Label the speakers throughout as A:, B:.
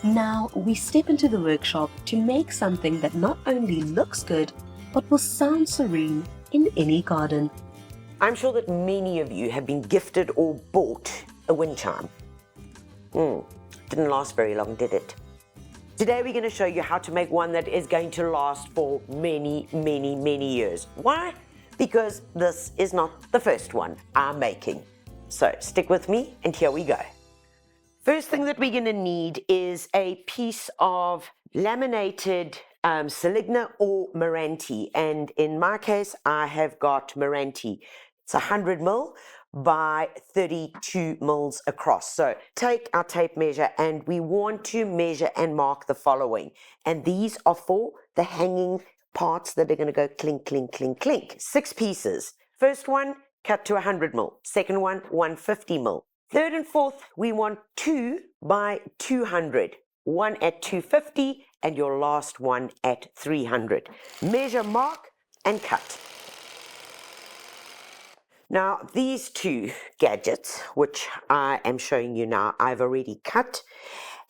A: Now we step into the workshop to make something that not only looks good, but will sound serene in any garden.
B: I'm sure that many of you have been gifted or bought a wind chime. Didn't last very long, did it? Today we're going to show you how to make one that is going to last for many, many, many years. Why? Because this is not the first one I'm making. So stick with me and here we go. First thing that we're going to need is a piece of laminated Seligna or Meranti, and in my case I have got Meranti. It's 100 mil by 32 mils across. So take our tape measure and we want to measure and mark the following, and these are for the hanging parts that are going to go clink, clink, clink, clink. 6 pieces. First one cut to 100 mil, second one 150 mil. Third and fourth, we want 2 by 200, one at 250 and your last one at 300. Measure, mark and cut. Now these two gadgets, which I am showing you now, I've already cut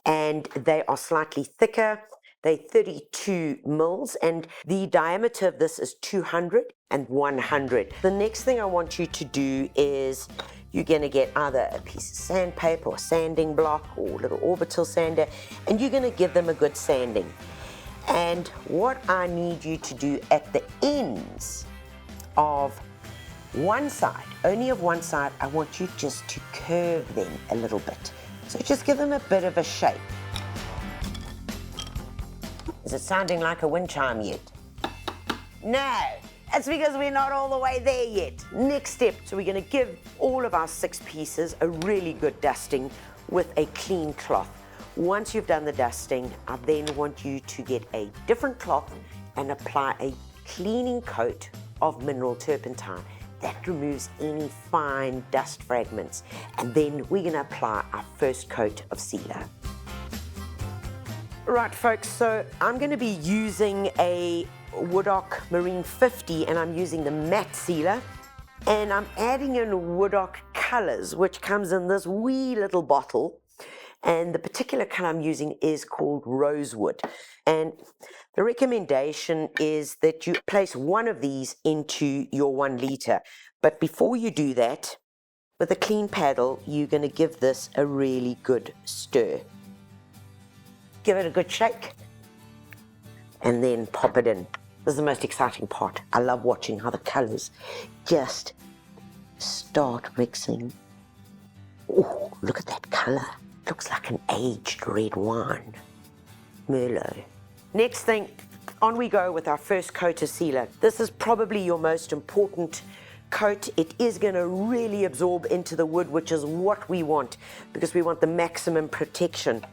B: and they are slightly thicker. They're 32 mils and the diameter of this is 200 and 100. The next thing I want you to do is you're going to get either a piece of sandpaper or sanding block or a little orbital sander, and you're going to give them a good sanding. And what I need you to do at the ends of one side, only of one side, I want you just to curve them a little bit. So just give them a bit of a shape. Is it sounding like a wind chime yet? No. That's because we're not all the way there yet. Next step, so we're going to give all of our 6 pieces a really good dusting with a clean cloth. Once you've done the dusting, I then want you to get a different cloth and apply a cleaning coat of mineral turpentine. That removes any fine dust fragments. And then we're going to apply our first coat of sealer. Right folks, so I'm going to be using a Woodock Marine 50 and I'm using the matte sealer, and I'm adding in Woodock Colors, which comes in this wee little bottle, and the particular color I'm using is called Rosewood. And the recommendation is that you place one of these into your 1 liter, but before you do that, with a clean paddle you're going to give this a really good stir. Give it a good shake and then pop it in. This is the most exciting part. I love watching how the colors just start mixing. Oh, look at that color. Looks like an aged red wine. Merlot. Next thing, on we go with our first coat of sealer. This is probably your most important coat. It is going to really absorb into the wood, which is what we want because we want the maximum protection.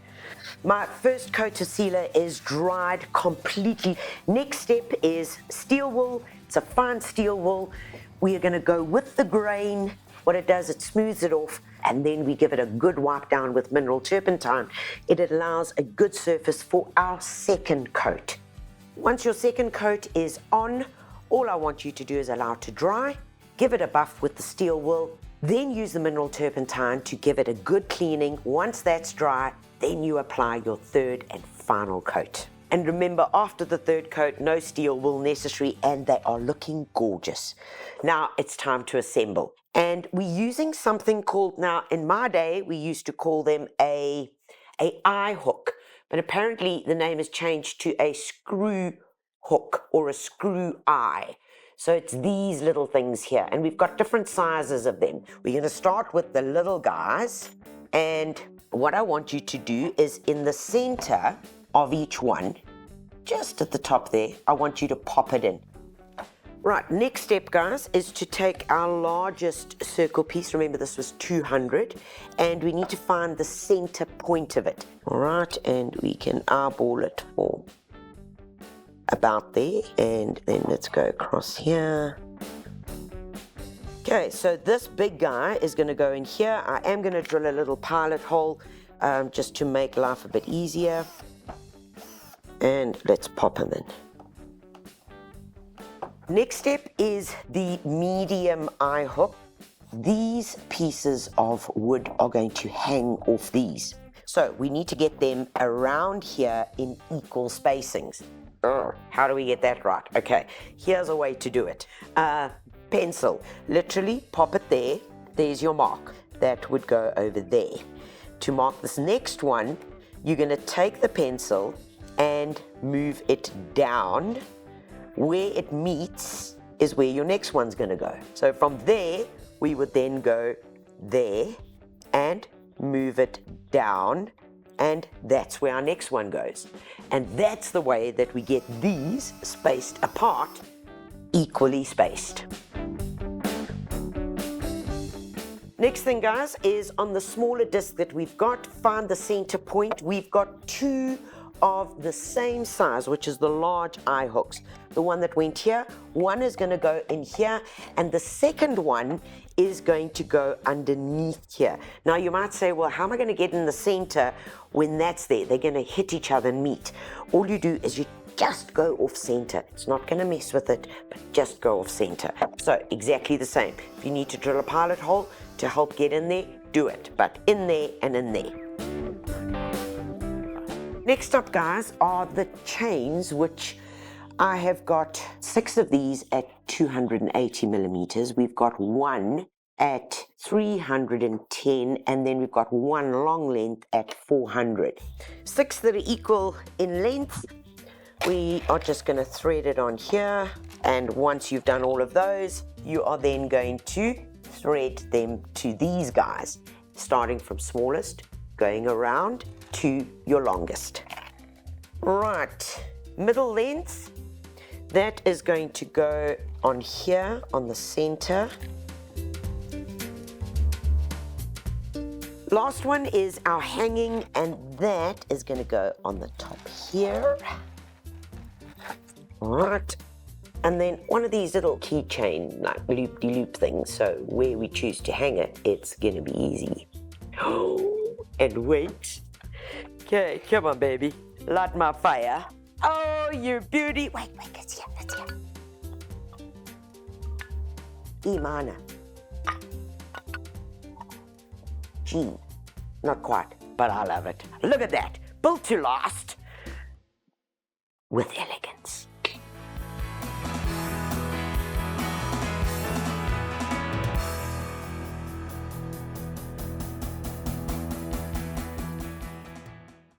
B: My first coat of sealer is dried completely. Next step is steel wool. It's a fine steel wool. We are going to go with the grain. What it does, it smooths it off, and then we give it a good wipe down with mineral turpentine. It allows a good surface for our second coat. Once your second coat is on, all I want you to do is allow it to dry, give it a buff with the steel wool, then use the mineral turpentine to give it a good cleaning. Once that's dry, then you apply your third and final coat. And remember, after the third coat, no steel wool necessary, and they are looking gorgeous. Now it's time to assemble. And we're using something called, now in my day, we used to call them a eye hook, but apparently the name has changed to a screw hook or a screw eye. So it's these little things here, and we've got different sizes of them. We're going to start with the little guys, and what I want you to do is in the center of each one, just at the top there, I want you to pop it in. Right, next step guys is to take our largest circle piece. Remember this was 200, and we need to find the center point of it. All right, and we can eyeball it for about there, and then let's go across here. Okay, so this big guy is going to go in here. I am going to drill a little pilot hole just to make life a bit easier. And let's pop him in. Next step is the medium eye hook. These pieces of wood are going to hang off these. So we need to get them around here in equal spacings. How do we get that right? Okay, here's a way to do it. Pencil, literally pop it there. There's your mark. That would go over there. To mark this next one, you're going to take the pencil and move it down. Where it meets is where your next one's going to go. So from there, we would then go there and move it down, and that's where our next one goes. And that's the way that we get these spaced apart, equally spaced. Next thing, guys, is on the smaller disc that we've got, find the center point. We've got two of the same size, which is the large eye hooks. The one that went here, one is going to go in here, and the second one is going to go underneath here. Now you might say, well, how am I going to get in the center when that's there? They're going to hit each other and meet. All you do is you just go off center. It's not going to mess with it, but just go off center. So exactly the same. If you need to drill a pilot hole to help get in there, do it, but in there and in there. Next up, guys, are the chains, which I have got 6 of these at 280 millimeters. We've got one at 310, and then we've got one long length at 400. 6 that are equal in length. We are just going to thread it on here, and once you've done all of those, you are then going to thread them to these guys, starting from smallest, going around to your longest. Right, middle length, that is going to go on here on the center. Last one is our hanging, and that is going to go on the top here. Right, and then one of these little keychain like loop-de-loop things, so where we choose to hang it, it's going to be easy. And wait. Okay, come on, baby. Light my fire. Oh, you beauty. Wait, let's hear. E minor. G. Not quite, but I love it. Look at that. Built to last with elegance.